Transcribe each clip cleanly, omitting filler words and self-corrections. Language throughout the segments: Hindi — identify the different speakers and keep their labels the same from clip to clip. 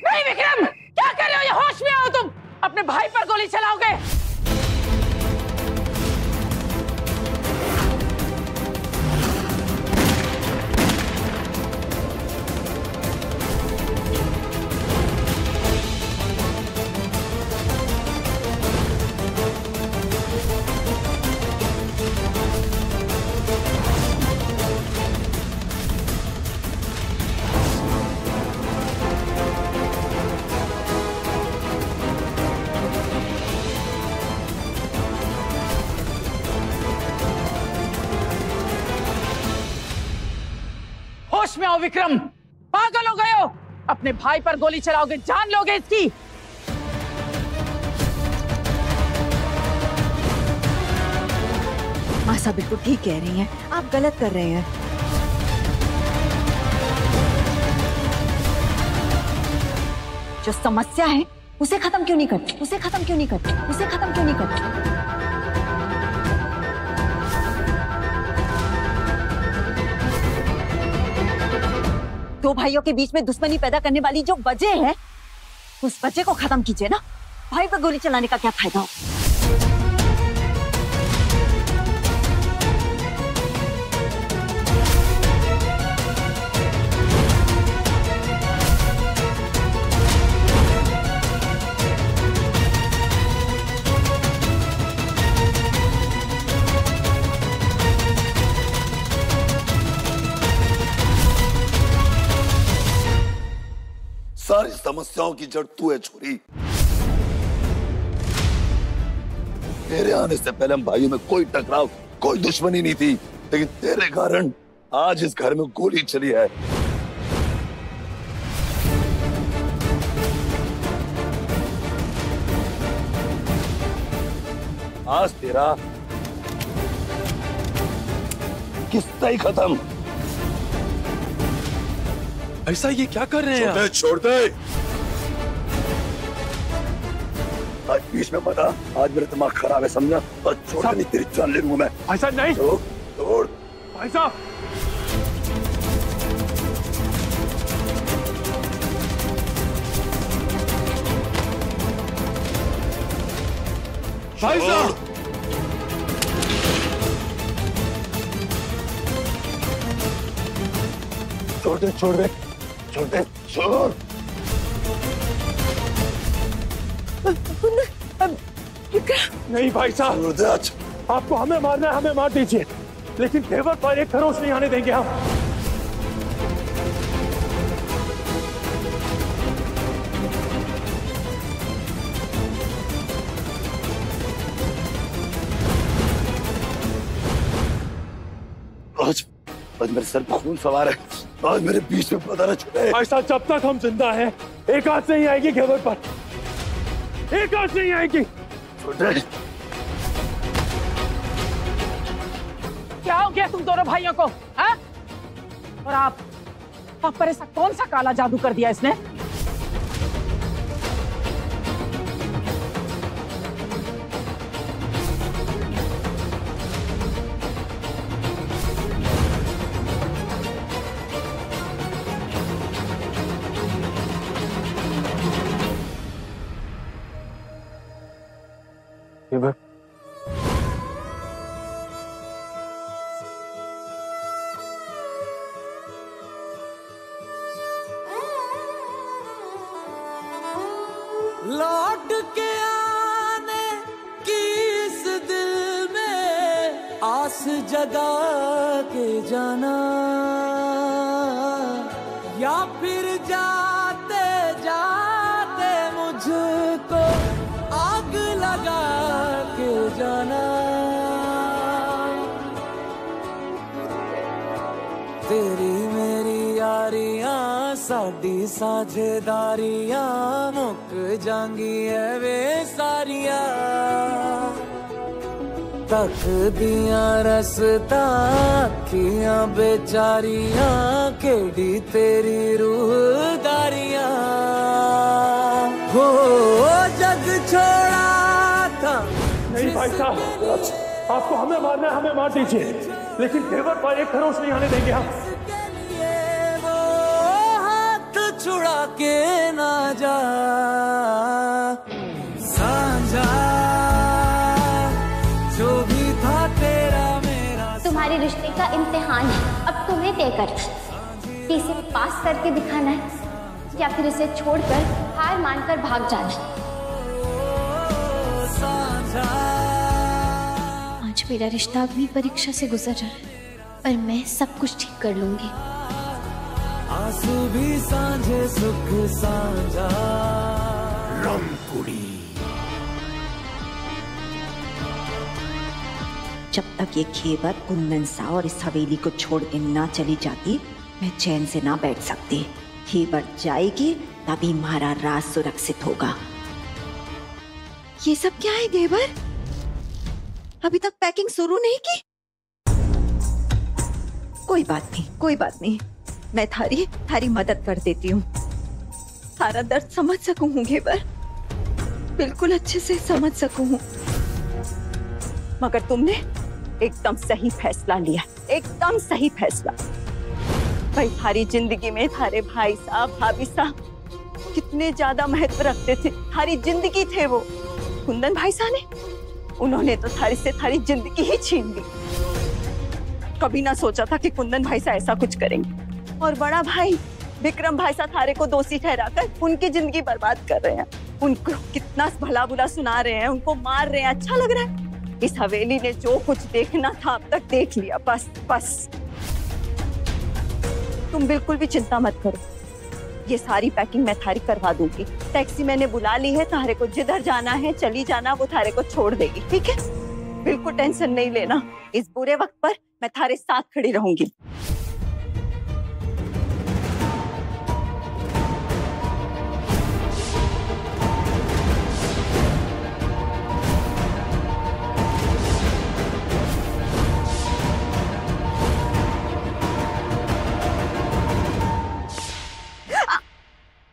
Speaker 1: नहीं विक्रम, क्या कर रहे हो? ये होश में आओ तुम। अपने भाई पर गोली चलाओगे? होश में आओ विक्रम, पागल हो गए हो? अपने भाई पर गोली चलाओगे, जान लोगे इसकी।
Speaker 2: माँ साहब बिल्कुल ठीक कह रही हैं, आप गलत कर रहे हैं। जो समस्या है उसे खत्म क्यों नहीं करते? उसे खत्म क्यों नहीं करते? उसे खत्म क्यों नहीं करते? दो भाइयों के बीच में दुश्मनी पैदा करने वाली जो वजह है, उस वजह को खत्म कीजिए ना। भाई पर गोली चलाने का क्या फायदा हो?
Speaker 3: सारी समस्याओं की जड़ तू है छोरी। तेरे आने से पहले हम भाइयों में कोई टकराव, कोई दुश्मनी नहीं थी, लेकिन तेरे कारण आज इस घर में गोली चली है। आज तेरा किस्सा ही खत्म।
Speaker 4: ऐसा ये क्या कर रहे हैं?
Speaker 3: छोड़ दे। आज बीच में बता, आज मेरा दिमाग खराब है समझा? और छोड़ दे, नहीं तेरी जान ले लूंगा मैं।
Speaker 4: ऐसा नहीं।
Speaker 3: छोड़
Speaker 4: भाई साहब, भाई साहब,
Speaker 3: छोड़ दे, छोड़ दे, छोड़ दे, छोड़।
Speaker 4: नहीं भाई साहब,
Speaker 3: छोड़ दे आज।
Speaker 4: आपको हमें मारना है, हमें मार दीजिए, लेकिन देवर पर एक खरोच नहीं आने देंगे हम।
Speaker 3: आज मेरे सर पे खून सवार है, आज मेरे बीच में पता न छुटे।
Speaker 4: ऐसा जब तक हम जिंदा हैं, एक हाथ से ही आएगी घेवर पर, एक हाथ से ही आएगी।
Speaker 3: छोटे,
Speaker 1: क्या हो गया तुम दोनों भाइयों को? हाँ? और आप पर ऐसा कौन सा काला जादू कर दिया इसने?
Speaker 5: लौट के आने की इस दिल में आस जगा के जाना, या फिर जाते जाते मुझको आग लगा के जाना। तेरी मेरी यारियां, साडी साझेदारियां मुक जांगी है वे सारियां। तक दियां रसता अखियां बेचारियां, केड़ी तेरी रूहदारियां। हो जग छोड़ा था।
Speaker 4: नहीं भाई साहब, आपको हमें मारना है, हमें मार दीजिए, लेकिन देवर पर एक खरोच नहीं आने देंगे हम।
Speaker 5: छुड़ा के ना जा सांझा, जो भी था तेरा मेरा।
Speaker 6: तुम्हारे रिश्ते का इम्तिहान है, अब तुम्हें तय करना है कि इसे पास करके दिखाना है या फिर इसे छोड़कर हार मानकर भाग जाना है। आज मेरा रिश्ता अग्नि परीक्षा से गुजर रहा है, पर मैं सब कुछ ठीक कर लूंगी।
Speaker 5: आंसू भी सांझे सुख सांझा।
Speaker 3: रामपुरी।
Speaker 2: जब तक ये खेबर कुंदन सा और इस हवेली को छोड़ के ना चली जाती, मैं चैन से ना बैठ सकती। खेबर जाएगी तभी हमारा राज सुरक्षित होगा। ये सब क्या है घेवर? अभी तक पैकिंग शुरू नहीं की? कोई बात नहीं, कोई बात नहीं, मैं थारी मदद कर देती हूँ। सारा दर्द समझ सकूं घेवर, बिल्कुल अच्छे से समझ सकूं। मगर तुमने एकदम सही फैसला लिया, एकदम सही फैसला। भाई थारी जिंदगी में थारे भाई साहब भाभी साहब कितने ज्यादा महत्व रखते थे, थारी जिंदगी थे वो। कुंदन भाई साहब ने, उन्होंने तो थारी से थारी जिंदगी ही छीन ली। कभी ना सोचा था कि कुंदन भाई साहब ऐसा कुछ करेंगे। और बड़ा भाई विक्रम भाई साहब थारे को दोषी ठहराकर उनकी जिंदगी बर्बाद कर रहे हैं। उनको कितना भला बुरा सुना रहे हैं, उनको मार रहे हैं। अच्छा लग रहा है? इस हवेली ने जो कुछ देखना था अब तक देख लिया। बस बस तुम बिल्कुल भी चिंता मत करो, ये सारी पैकिंग मैं थारी करवा दूंगी। टैक्सी मैंने बुला ली है, थारे को जिधर जाना है चली जाना, वो थारे को छोड़ देगी। ठीक है, बिल्कुल टेंशन नहीं लेना। इस बुरे वक्त पर मैं थारे साथ खड़ी रहूंगी।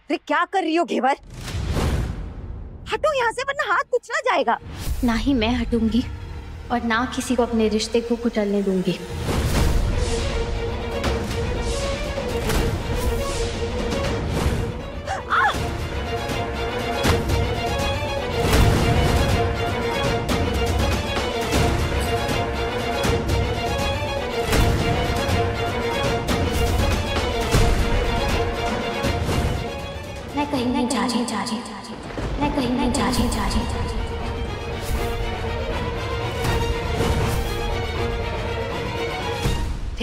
Speaker 2: अरे क्या कर रही हो घेवर? हटो यहाँ से वरना हाथ कुचला जाएगा।
Speaker 6: ना ही मैं हटूंगी और ना किसी को अपने रिश्ते को कुचलने दूंगी। मैं कहीं नहीं जा रही, मैं कहीं नहीं जा रही।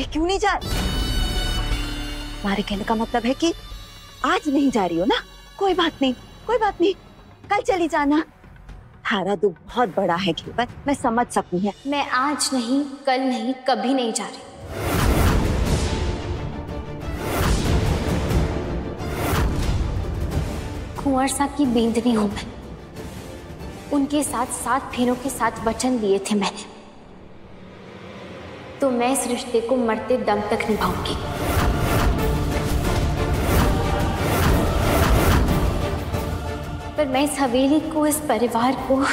Speaker 2: क्यों नहीं जा रही? हमारे कहने का मतलब है कि आज नहीं जा रही हो ना? कोई बात नहीं, कोई बात नहीं, कल चली जाना। थारा दुख बहुत बड़ा है घेवर, मैं समझ सकती हूँ।
Speaker 6: मैं आज नहीं, कल नहीं, कभी नहीं जा रही। कुंवर साहब की बेंदनी हूं मैं। उनके साथ 7 फेरों के साथ वचन दिए थे मैंने, तो मैं इस रिश्ते को मरते दम तक निभाऊंगी। पर मैं इस हवेली को, इस परिवार को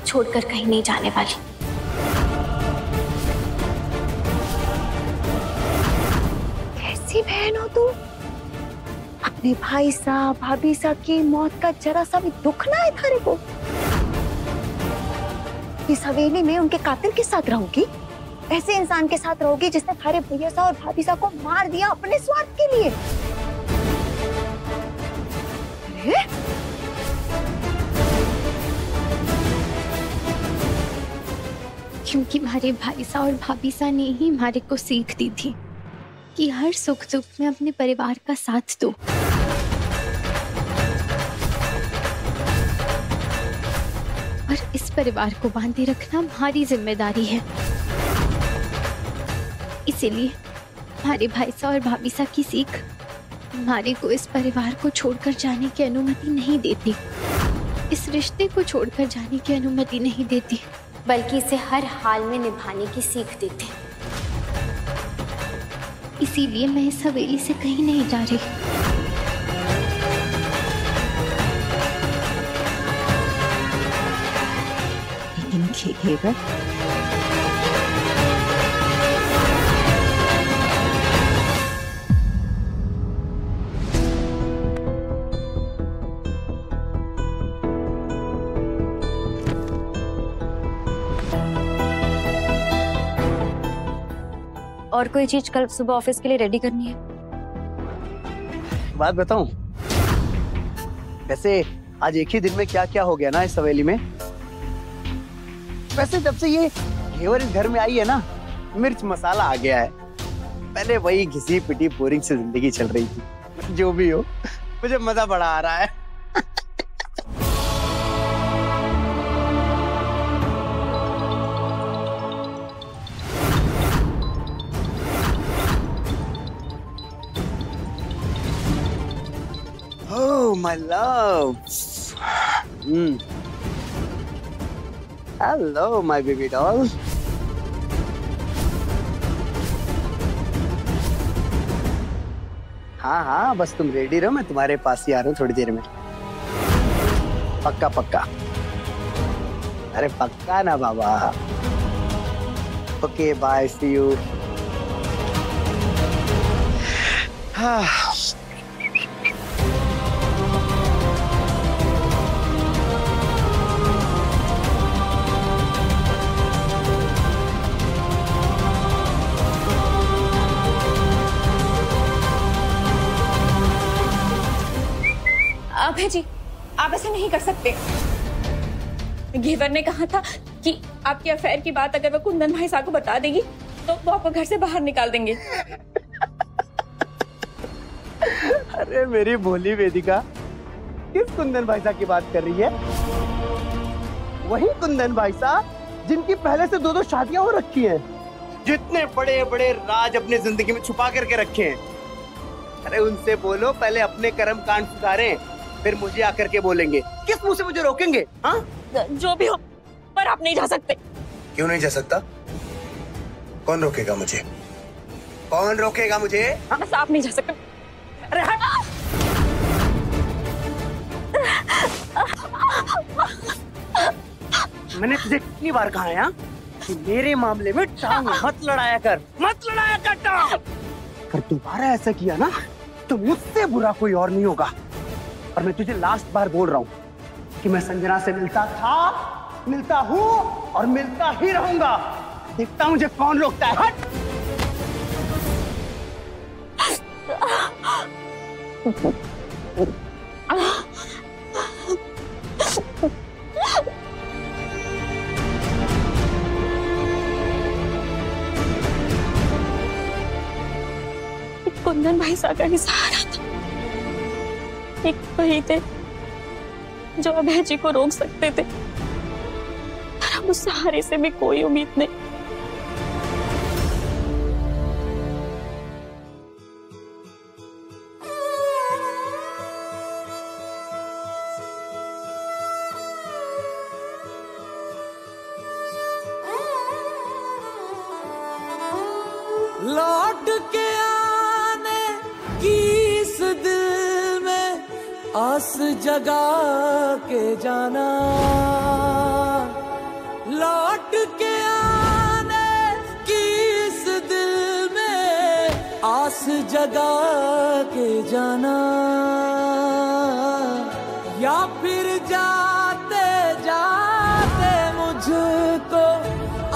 Speaker 6: छोड़कर कहीं नहीं जाने वाली।
Speaker 2: कैसी बहन हो तू? अपने भाई साहब भाभी साहब की मौत का जरा सा भी दुख ना है थारे को? इस हवेली में उनके कातिल के साथ रहोगी? ऐसे इंसान के साथ रहोगी जिसने थारे भैया साहब और भाभी साहब को मार दिया अपने स्वार्थ के लिए?
Speaker 6: क्योंकि हमारे भाई साहब और भाभी साहब ने ही हमारे को सीख दी थी कि हर सुख दुख में अपने परिवार का साथ दो। और इस परिवार को बांधे रखना हमारी जिम्मेदारी है। इसीलिए हमारे भाई साहब और भाभी साहब की सीख हमारे को इस परिवार को छोड़कर जाने की अनुमति नहीं देती, इस रिश्ते को छोड़कर जाने की अनुमति नहीं देती, बल्कि इसे हर हाल में निभाने की सीख देते। इसीलिए मैं इस हवेली से कहीं नहीं जा रही।
Speaker 2: लेकिन घेवर, और कोई चीज कल सुबह ऑफिस के लिए रेडी करनी है?
Speaker 7: बात बताऊं, वैसे आज एक ही दिन में क्या क्या हो गया ना इस हवेली में। वैसे जब से ये घेवर इस घर में आई है ना, मिर्च मसाला आ गया है। पहले वही घिसी पिटी बोरिंग से जिंदगी चल रही थी। जो भी हो, मुझे मजा बड़ा आ रहा है। Oh, my love. Hello, my baby doll. हाँ हाँ, बस तुम रेडी रहो, मैं तुम्हारे पास ही आ रहा हूँ थोड़ी देर में। पक्का पक्का। अरे पक्का ना बाबा। Okay bye, see you. हाँ।
Speaker 2: अभय जी, आप ऐसा नहीं कर सकते। घेवर ने कहा था कि आपके अफेयर की बात अगर वो कुंदन भाई साहब को बता देगी तो वो आपको घर से बाहर निकाल देंगे।
Speaker 7: अरे मेरी भोली वेदिका, किस कुंदन भाई साहब की बात कर रही है? वही कुंदन भाई साहब जिनकी पहले से 2-2 शादियां हो रखी हैं, जितने बड़े बड़े राज अपने जिंदगी में छुपा करके रखे हैं। अरे उनसे बोलो पहले अपने कर्म कांड सुधारें, फिर मुझे आकर के बोलेंगे। किस मुंह से मुझे रोकेंगे? हाँ,
Speaker 2: जो भी हो, पर आप नहीं जा सकते।
Speaker 7: क्यों नहीं जा सकता? कौन रोकेगा मुझे? कौन रोकेगा मुझे?
Speaker 2: बस आप नहीं जा सकते।
Speaker 7: अरे हट! मैंने तुझे कितनी बार कहा है कि मेरे मामले में टांग मत लड़ाया कर, मत लड़ाया कर टांग। अगर दोबारा ऐसा किया ना तो मुझसे बुरा कोई और नहीं होगा। और मैं तुझे लास्ट बार बोल रहा हूँ कि मैं संजना से मिलता था, मिलता हूँ और मिलता ही रहूंगा। देखता मुझे कौन रोकता है। हट!
Speaker 2: कुंदन भाई साहब का ही सहारा था। एक वही थे जो अभय जी को रोक सकते थे, पर अब उस सहारे से भी कोई उम्मीद नहीं।
Speaker 5: लौट के आने की इस दिल में आस जगा के जाना, लौट के आने की इस दिल में आस जगा के जाना, या फिर जाते जाते मुझको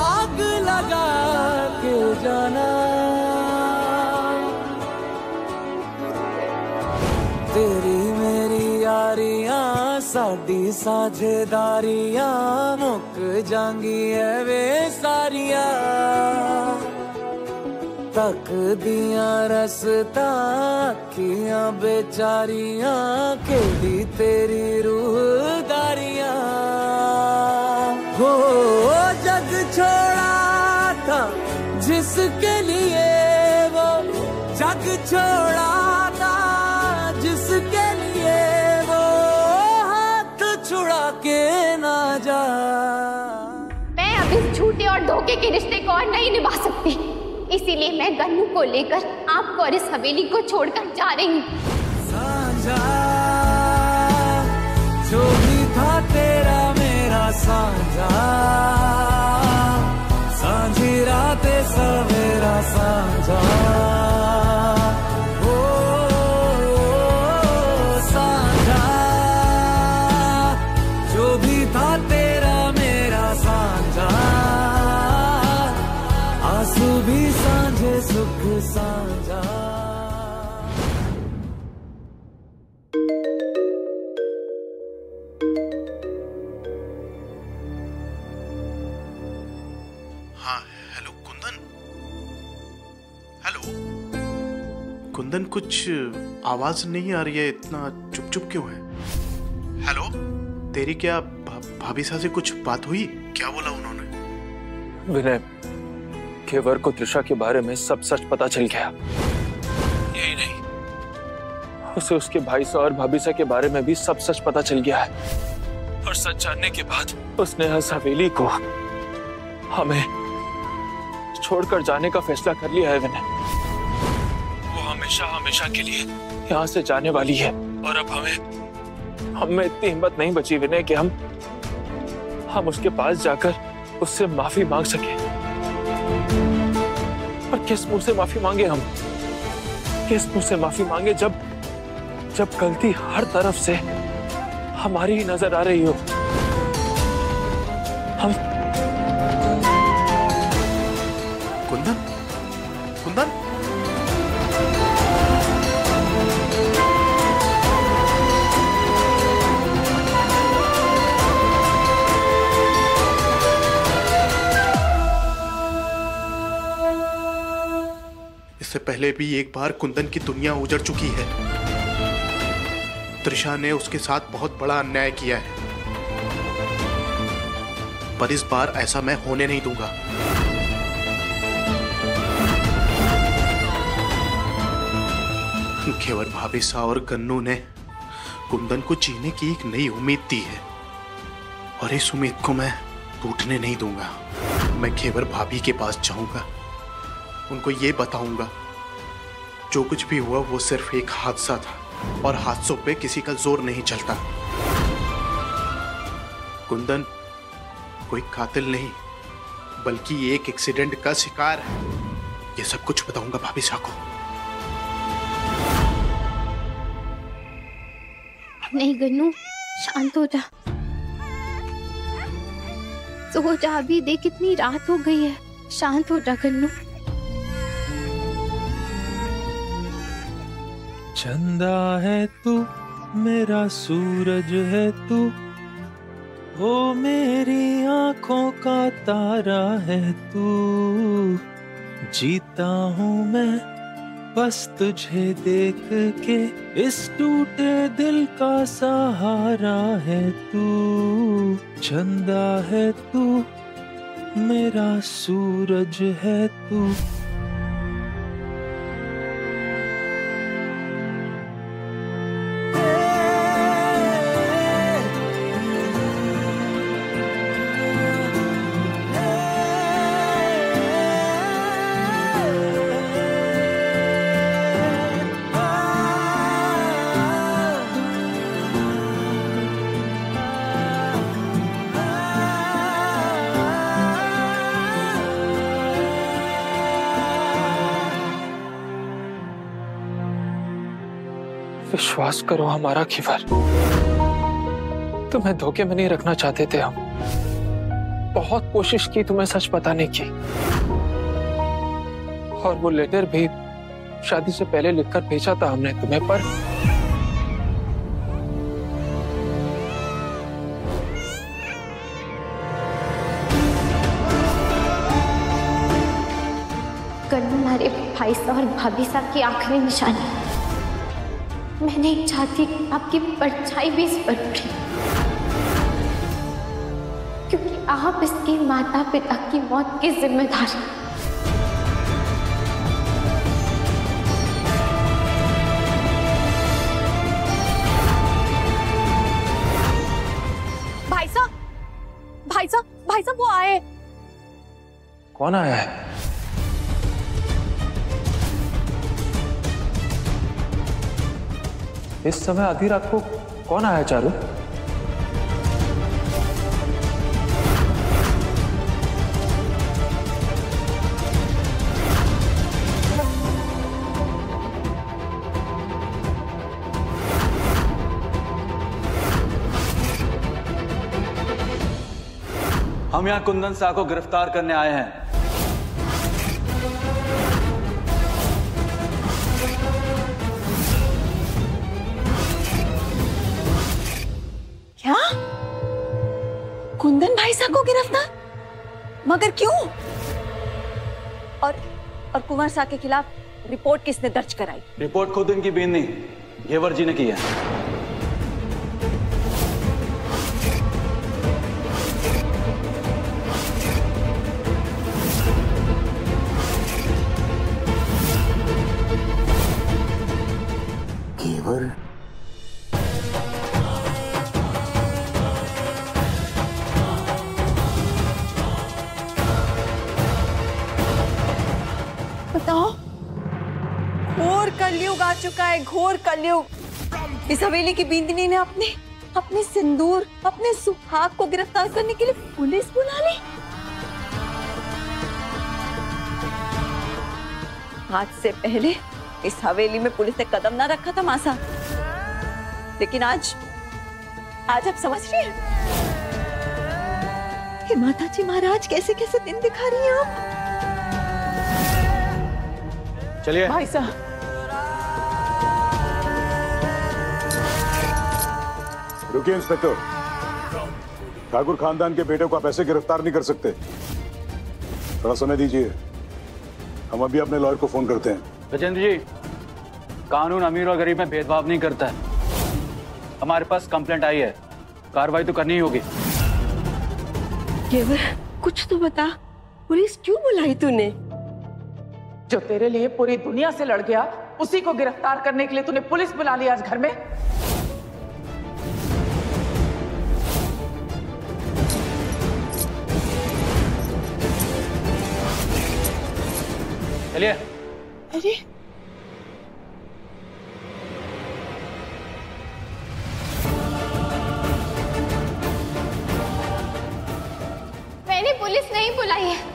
Speaker 5: आग लगा के जाना। तेरी मेरी यारियां साडी साझेदारियां मुक जांगी है वे सारियां, तक दिया रसता अखियां बेचारियां केड़ी तेरी रूहदारियां। हो जग छोड़ा था जिसके लिए वो जग छोड़ा था, जिसके लिए वो हाथ छुड़ा के ना जा।
Speaker 6: मैं अब इस झूठे और धोखे के रिश्ते को और नहीं निभा सकती, इसीलिए मैं गन्नू को लेकर आपको और इस हवेली को छोड़कर जा रही हूँ।
Speaker 5: साझा जो भी था तेरा मेरा साझा, सांझी रातें सवेरा साझा। ओ साझा जो भी था तेरा मेरा साझा, आंसू भी सांझे सुख साझा।
Speaker 8: हाँ, हेलो कुंदन। हेलो कुंदन, कुछ आवाज नहीं आ रही है, इतना चुप चुप क्यों है? हेलो, तेरी क्या भाभी सा से कुछ बात हुई? क्या बोला उन्होंने?
Speaker 4: विनय, केवर को त्रिशा के बारे में सब सच पता चल गया। यही नहीं, उसे उसके भाई सा और भाभी सा के बारे में भी सब सच पता चल गया है। और सच जानने के बाद उसने इस हवेली को हमें छोड़कर जाने का फैसला कर लिया है। विनय, वो हमेशा हमेशा के लिए यहाँ से जाने वाली है। और अब हमें इतनी हिम्मत नहीं बची विनय कि हम उसके पास जाकर उससे माफी मांग सके। और किस मुंह से माफी मांगे हम? किस मुंह से माफी मांगे जब गलती हर तरफ से हमारी ही नजर आ रही हो? हम
Speaker 8: कुंदन, कुंदन, इससे पहले भी एक बार कुंदन की दुनिया उजड़ चुकी है। त्रिशा ने उसके साथ बहुत बड़ा अन्याय किया है, पर इस बार ऐसा मैं होने नहीं दूंगा। केवल भाभी सा और गन्नू ने कुंदन को जीने की एक नई उम्मीद दी है, और इस उम्मीद को मैं टूटने नहीं दूंगा। मैं केवल भाभी के पास जाऊंगा, उनको ये बताऊंगा जो कुछ भी हुआ वो सिर्फ एक हादसा था, और हादसों पे किसी का जोर नहीं चलता। कुंदन कोई कातिल नहीं, बल्कि एक एक्सीडेंट का शिकार है। ये सब कुछ बताऊंगा भाभी सा को।
Speaker 6: नहीं गन्नू, शांत हो जा, सो जा। अभी देख कितनी रात हो गई है, शांत हो जा गन्नू।
Speaker 5: चंदा है तू, मेरा सूरज है तू, वो मेरी आंखों का तारा है तू। जीता हूँ मैं बस तुझे देख के, इस टूटे दिल का सहारा है तू। चंदा है तू, मेरा सूरज है तू।
Speaker 4: विश्वास करो हमारा केवर, तुम्हें धोखे में नहीं रखना चाहते थे हम। बहुत कोशिश की तुम्हें सच बताने की, और वो लेटर भी शादी से पहले लिखकर भेजा था हमने तुम्हें, पर
Speaker 6: गन्नू हमारे भाई साहब और भाभी साहब की आखिरी निशानी। मैं नहीं चाहती आपकी परछाई भी इस पर उठे, क्योंकि आप इसके माता पिता की मौत के जिम्मेदार हैं।
Speaker 1: भाई साहब वो आए।
Speaker 4: कौन आया है? इस समय आधी रात को कौन आया चारू?
Speaker 9: हम यहाँ कुंदन शाह को गिरफ्तार करने आए हैं।
Speaker 2: कुंदन भाई साहब को गिरफ्तार? मगर क्यों? और कुंवर साहब के खिलाफ रिपोर्ट किसने दर्ज कराई?
Speaker 9: रिपोर्ट खुद इनकी बीन नहीं, घेवर जी ने की है।
Speaker 3: घेवर?
Speaker 2: बताओ, घोर कलयुग आ चुका है, घोर कलयुग। इस हवेली की बींदनी ने अपने सिंदूर, अपने सुहाग को गिरफ्तार करने के लिए पुलिस बुला ली। आज से पहले इस हवेली में पुलिस ने कदम ना रखा था मासा, लेकिन आज आप समझ रही हैं कि माता जी महाराज कैसे कैसे दिन दिखा रही हैं आप।
Speaker 9: चलिए
Speaker 1: भाई साहब,
Speaker 10: रुकिए इंस्पेक्टर। ठाकुर खानदान के बेटे को आप ऐसे गिरफ्तार नहीं कर सकते। थोड़ा समय दीजिए, हम अभी अपने लॉयर को फोन करते हैं।
Speaker 9: गजेंद्र जी, कानून अमीर और गरीब में भेदभाव नहीं करता है। हमारे पास कंप्लेंट आई है, कार्रवाई तो करनी ही होगी।
Speaker 2: घेवर, कुछ तो बता, पुलिस क्यों बुलाई तूने?
Speaker 1: जो तेरे लिए पूरी दुनिया से लड़ गया, उसी को गिरफ्तार करने के लिए तूने पुलिस बुला ली आज घर में?
Speaker 9: चलिए।
Speaker 1: अरे
Speaker 6: मैंने पुलिस नहीं बुलाई है।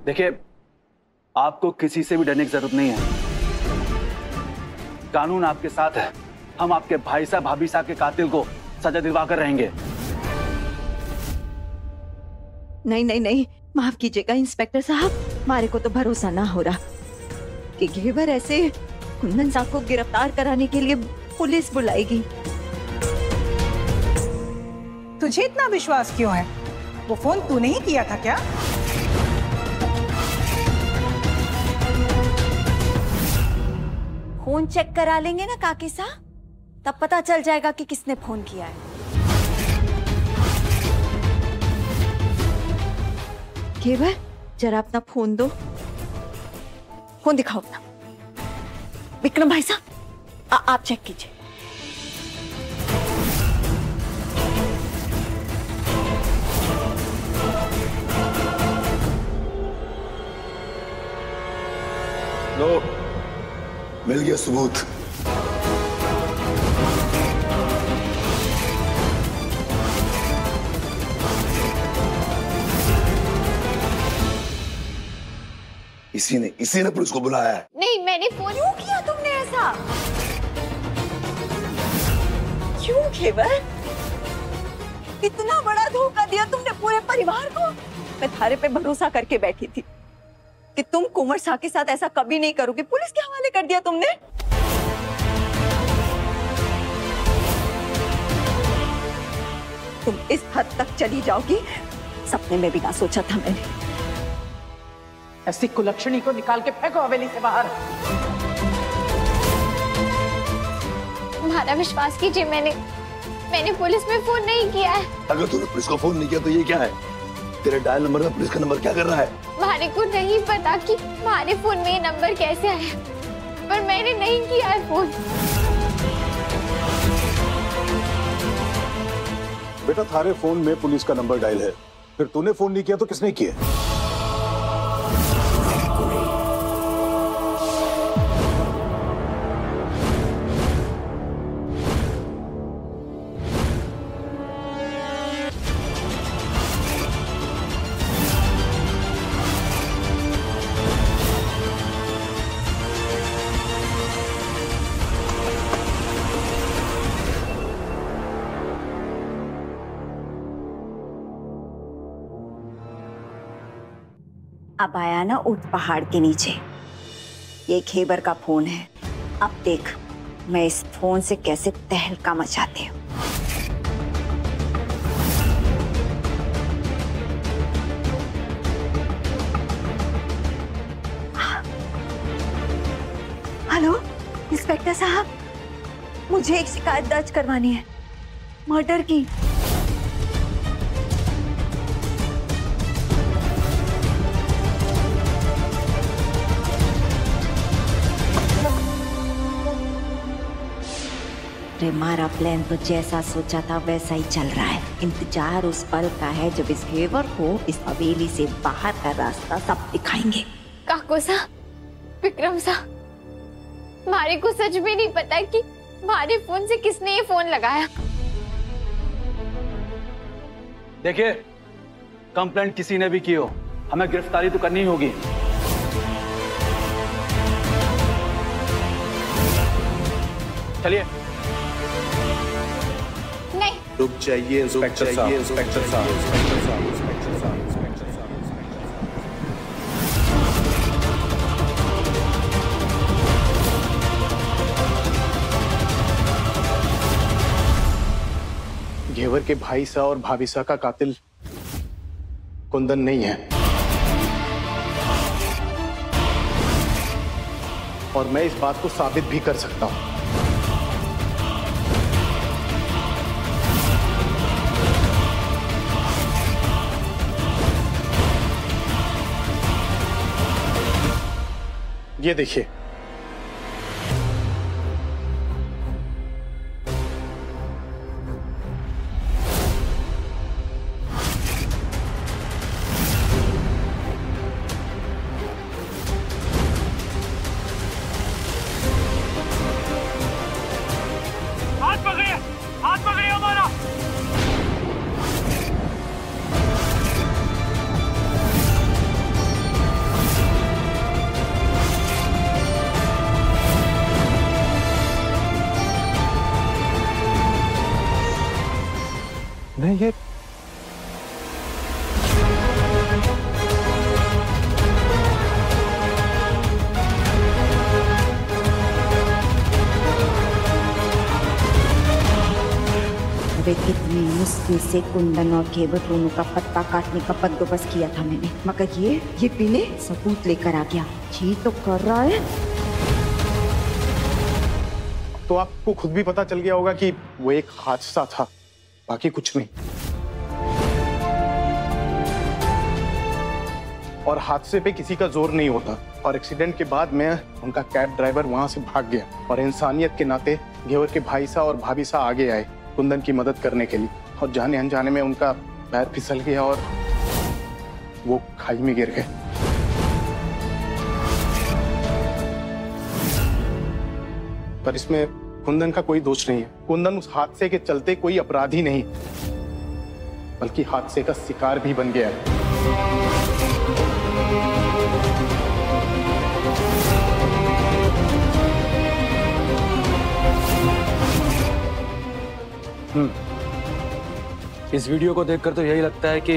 Speaker 9: देखिए, आपको किसी से भी डरने की जरूरत नहीं है। कानून आपके साथ है। हम आपके भाई साहब भाभी साहब के कातिल को सजा दिलवा कर रहेंगे।
Speaker 2: नहीं नहीं नहीं, माफ कीजिएगा इंस्पेक्टर साहब, हमारे को तो भरोसा ना हो रहा कि घेवर ऐसे कुंदन साहब को गिरफ्तार कराने के लिए पुलिस बुलाएगी।
Speaker 11: तुझे इतना विश्वास क्यों है? वो फोन तूने ही किया था क्या?
Speaker 2: फोन चेक करा लेंगे ना काकी साहब, तब पता चल जाएगा कि किसने फोन किया है। घेवर, जरा अपना फोन दो। फोन दिखाओ अपना। विक्रम भाई साहब, आप चेक कीजिए।
Speaker 3: लो, मिल गया सबूत। इसी ने पुलिस को बुलाया है।
Speaker 6: नहीं, मैंने फोन
Speaker 2: क्यों किया तुमने ऐसा? क्यों घेवर? इतना बड़ा धोखा दिया तुमने पूरे परिवार को। मैं थारे पे भरोसा करके बैठी थी कि तुम कुंवर शाह के साथ ऐसा कभी नहीं करोगे। पुलिस के हवाले कर दिया तुमने। तुम इस हद तक चली जाओगी, सपने में भी ना सोचा था मैंने।
Speaker 1: ऐसी कुलक्षणी को निकाल के फेंको हवेली से बाहर।
Speaker 6: तुम्हारा विश्वास कीजिए, मैंने पुलिस में फोन नहीं किया है।
Speaker 3: अगर तूने पुलिस को फोन नहीं किया तो ये क्या है? तेरे डायल नंबर में पुलिस का नंबर क्या कर रहा है?
Speaker 6: हमारे को नहीं पता कि हमारे फोन में ये नंबर कैसे आया, पर मैंने नहीं किया है फोन।
Speaker 10: बेटा, थारे फोन में पुलिस का नंबर डायल है, फिर तूने फोन नहीं किया तो किसने किया?
Speaker 2: अब आया ना ऊंट पहाड़ के नीचे। ये घेवर का फोन है। अब देख मैं इस फोन से कैसे तहलका मचाती हूँ। हेलो इंस्पेक्टर साहब, मुझे एक शिकायत दर्ज करवानी है मर्डर की। हमारा प्लान तो जैसा सोचा था वैसा ही चल रहा है। इंतजार उस पल का है जब इस घेवर को इस हवेली से बाहर का रास्ता सब दिखाएंगे।
Speaker 6: काको सा, विक्रम सा, मारे को सच में नहीं पता कि हमारे फोन से किसने ये फोन लगाया।
Speaker 9: देखिए, कंप्लेंट किसी ने भी की हो, हमें गिरफ्तारी तो करनी होगी। चलिए।
Speaker 6: नहीं,
Speaker 8: रुक जाइए इंस्पेक्टर साहब, इंस्पेक्टर साहब, इंस्पेक्टर साहब, इंस्पेक्टर साहब, इंस्पेक्टर साहब। घेवर के भाई सा और भाभी सा का कातिल कुंदन नहीं है, और मैं इस बात को साबित भी कर सकता हूं। ये देखिए,
Speaker 5: हाथ पकड़िए हमारा।
Speaker 4: नहीं, ये
Speaker 2: अबे कितनी मुश्किल से कुंदन और घेवर दोनों का पत्ता काटने का बंदोबस्त किया था मैंने, मगर ये पीने सबूत लेकर आ गया। जी तो कर रहा है।
Speaker 8: तो आपको खुद भी पता चल गया होगा कि वो एक हादसा था, बाकी कुछ नहीं। और हादसे पे किसी का जोर नहीं होता, और एक्सीडेंट के बाद में उनका कैब ड्राइवर वहां से भाग गया, और इंसानियत के नाते घेवर के भाई सा और भाभी सा आगे आए कुंदन की मदद करने के लिए, और जाने अनजाने में उनका पैर फिसल गया और वो खाई में गिर गए। पर इसमें कुंदन का कोई दोष नहीं है। कुंदन उस हादसे के चलते कोई अपराधी नहीं, बल्कि हादसे का शिकार भी बन गया है।
Speaker 9: इस वीडियो को देखकर तो यही लगता है कि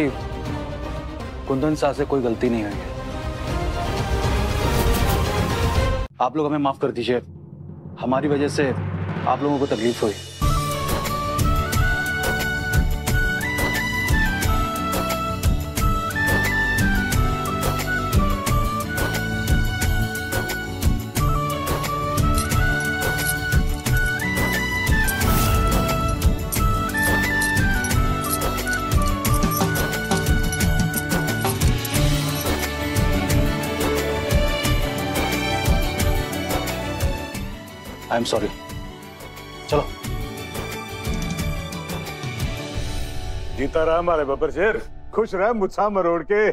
Speaker 9: कुंदन सा से कोई गलती नहीं हुई है। आप लोग हमें माफ कर दीजिए, हमारी वजह से आप लोगों को तकलीफ हुई। I am sorry. चलो।
Speaker 10: जीता रहा हमारे बब्बर शेर, खुश रहा मुझसा मरोड़ के।